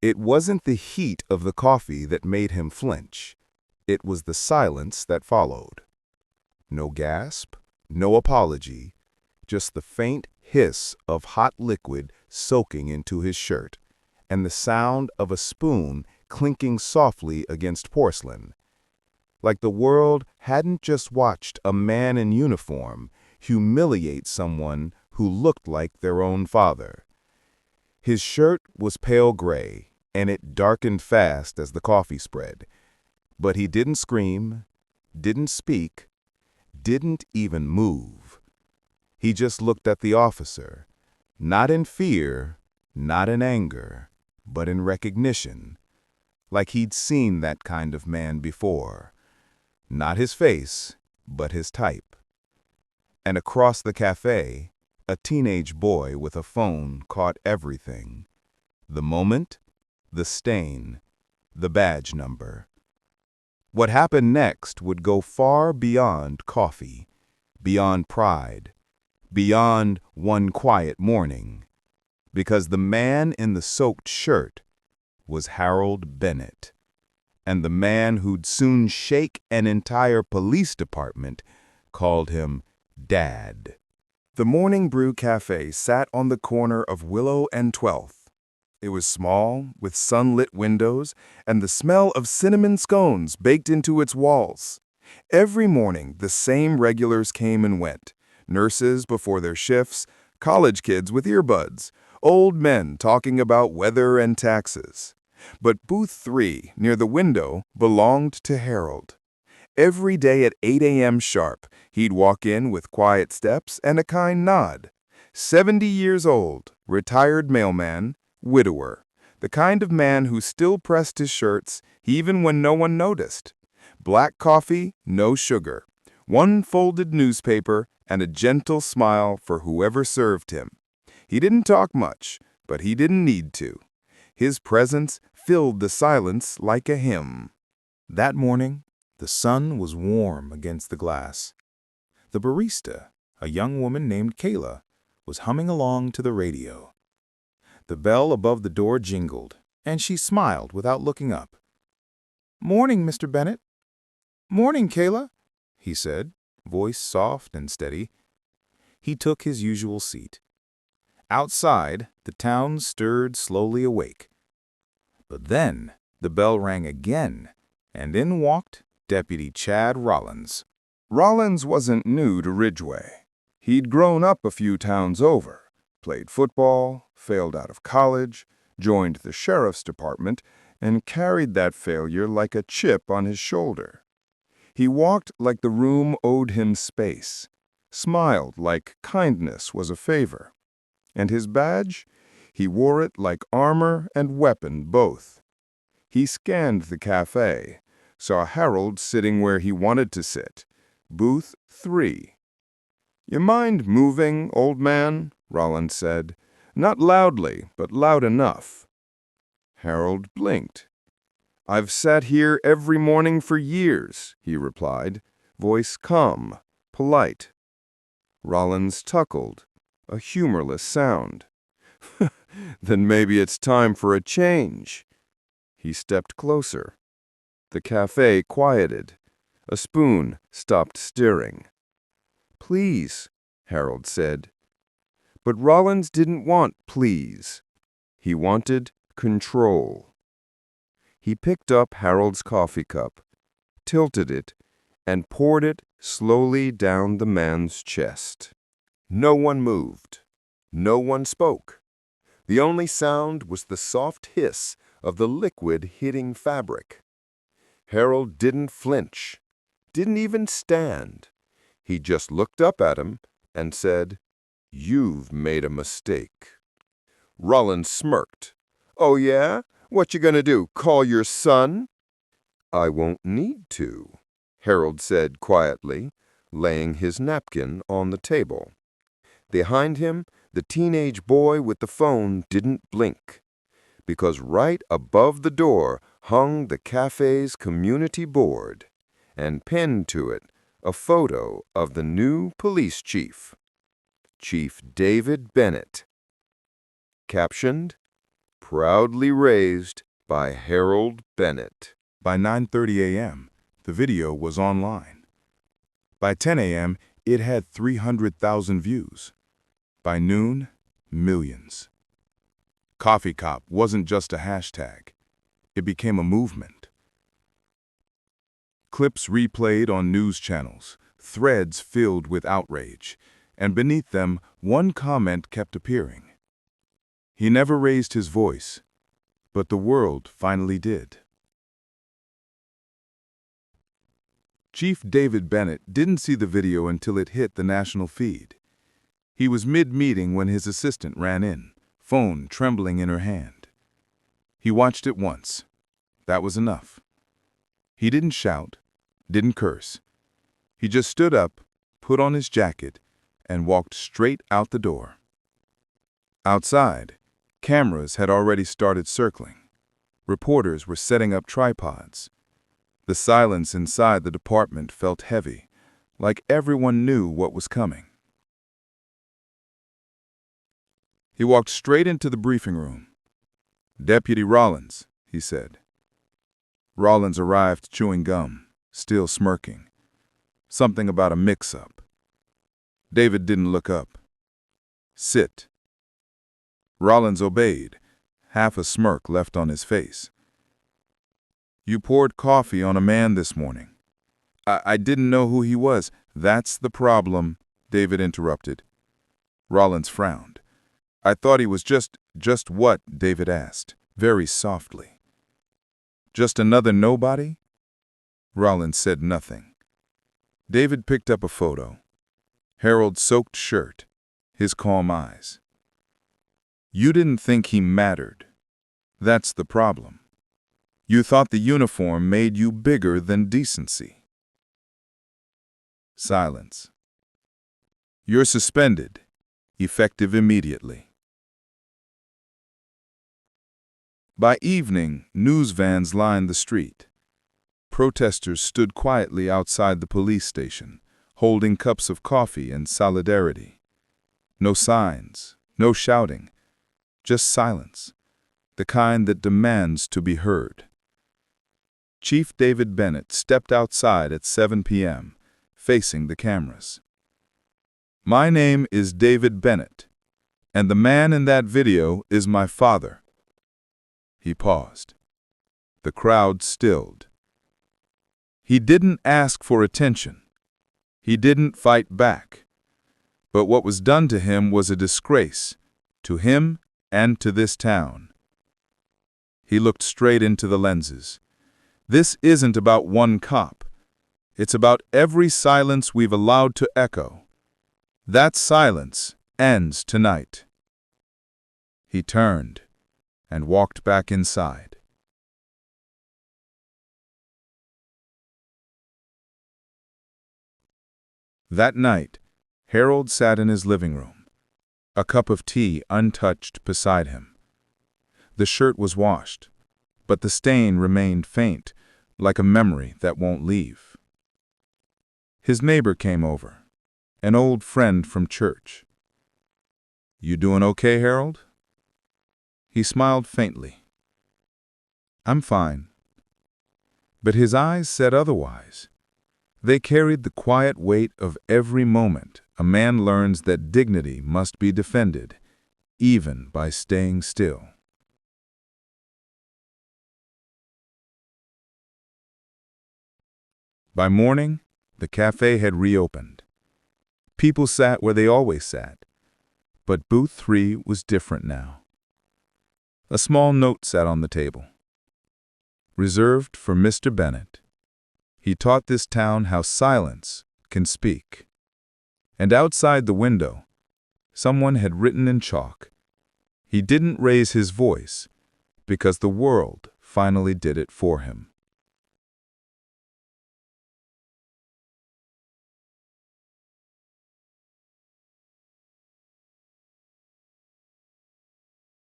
It wasn't the heat of the coffee that made him flinch. It was the silence that followed. No gasp, no apology, just the faint hiss of hot liquid soaking into his shirt, and the sound of a spoon clinking softly against porcelain. Like the world hadn't just watched a man in uniform humiliate someone who looked like their own father. His shirt was pale gray, and it darkened fast as the coffee spread. But he didn't scream, didn't speak, didn't even move. He just looked at the officer, not in fear, not in anger, but in recognition, like he'd seen that kind of man before. Not his face, but his type. And across the café, a teenage boy with a phone caught everything. The moment, the stain, the badge number. What happened next would go far beyond coffee, beyond pride, beyond one quiet morning, because the man in the soaked shirt was Harold Bennett, and the man who'd soon shake an entire police department called him Dad. The Morning Brew Cafe sat on the corner of Willow and 12th. It was small, with sunlit windows, and the smell of cinnamon scones baked into its walls. Every morning, the same regulars came and went. Nurses before their shifts, college kids with earbuds, old men talking about weather and taxes. But booth 3, near the window, belonged to Harold. Every day at 8 a.m. sharp, he'd walk in with quiet steps and a kind nod. 70 years old, retired mailman, widower, the kind of man who still pressed his shirts even when no one noticed. Black coffee, no sugar, one folded newspaper, and a gentle smile for whoever served him. He didn't talk much, but he didn't need to. His presence filled the silence like a hymn. That morning, the sun was warm against the glass. The barista, a young woman named Kayla, was humming along to the radio. The bell above the door jingled, and she smiled without looking up. "Morning, Mr. Bennett." "Morning, Kayla," he said, voice soft and steady. He took his usual seat. Outside, the town stirred slowly awake. But then the bell rang again, and in walked Deputy Chad Rollins. Rollins wasn't new to Ridgeway. He'd grown up a few towns over, played football, failed out of college, joined the sheriff's department, and carried that failure like a chip on his shoulder. He walked like the room owed him space, smiled like kindness was a favor. And his badge? He wore it like armor and weapon both. He scanned the cafe, saw Harold sitting where he wanted to sit, booth 3. "You mind moving, old man?" Rollins said. "Not loudly, but loud enough." Harold blinked. "I've sat here every morning for years," he replied, voice calm, polite. Rollins chuckled, a humorless sound. "Then maybe it's time for a change." He stepped closer. The cafe quieted. A spoon stopped stirring. "Please," Harold said. But Rollins didn't want please. He wanted control. He picked up Harold's coffee cup, tilted it, and poured it slowly down the man's chest. No one moved. No one spoke. The only sound was the soft hiss of the liquid hitting fabric. Harold didn't flinch, didn't even stand. He just looked up at him and said, "You've made a mistake." Rollins smirked. "Oh yeah? What you gonna do, call your son?" "I won't need to," Harold said quietly, laying his napkin on the table. Behind him, the teenage boy with the phone didn't blink, because right above the door hung the cafe's community board, and pinned to it a photo of the new police chief, Chief David Bennett. Captioned, Proudly raised by Harold Bennett. By 9:30 a.m., the video was online. By 10 a.m., it had 300,000 views. By noon, millions. Coffee Cop wasn't just a hashtag. It became a movement. Clips replayed on news channels, threads filled with outrage, and beneath them, one comment kept appearing. He never raised his voice, but the world finally did. Chief David Bennett didn't see the video until it hit the national feed. He was mid-meeting when his assistant ran in, phone trembling in her hand. He watched it once. That was enough. He didn't shout, didn't curse. He just stood up, put on his jacket, and walked straight out the door. Outside, cameras had already started circling. Reporters were setting up tripods. The silence inside the department felt heavy, like everyone knew what was coming. He walked straight into the briefing room. "Deputy Rollins," he said. Rollins arrived chewing gum, still smirking. Something about a mix-up. David didn't look up. "Sit." Rollins obeyed, half a smirk left on his face. "You poured coffee on a man this morning." I didn't know who he was." "That's the problem," David interrupted. Rollins frowned. "I thought he was just what?" David asked, very softly. "Just another nobody?" Rollins said nothing. David picked up a photo. Harold's soaked shirt, his calm eyes. "You didn't think he mattered. That's the problem. You thought the uniform made you bigger than decency." Silence. "You're suspended, effective immediately." By evening, news vans lined the street. Protesters stood quietly outside the police station, holding cups of coffee in solidarity. No signs, no shouting, just silence, the kind that demands to be heard. Chief David Bennett stepped outside at 7 p.m., facing the cameras. "My name is David Bennett, and the man in that video is my father." He paused. The crowd stilled. He didn't ask for attention. He didn't fight back. But what was done to him was a disgrace, to him and to this town. He looked straight into the lenses. This isn't about one cop. It's about every silence we've allowed to echo. That silence ends tonight. He turned and walked back inside. That night, Harold sat in his living room, a cup of tea untouched beside him. The shirt was washed, but the stain remained faint, like a memory that won't leave. His neighbor came over, an old friend from church. "You doing okay, Harold?" He smiled faintly. "I'm fine." But his eyes said otherwise. They carried the quiet weight of every moment a man learns that dignity must be defended, even by staying still. By morning, the café had reopened. People sat where they always sat, but booth 3 was different now. A small note sat on the table. "Reserved for Mr. Bennett. He taught this town how silence can speak." And outside the window, someone had written in chalk, "He didn't raise his voice because the world finally did it for him."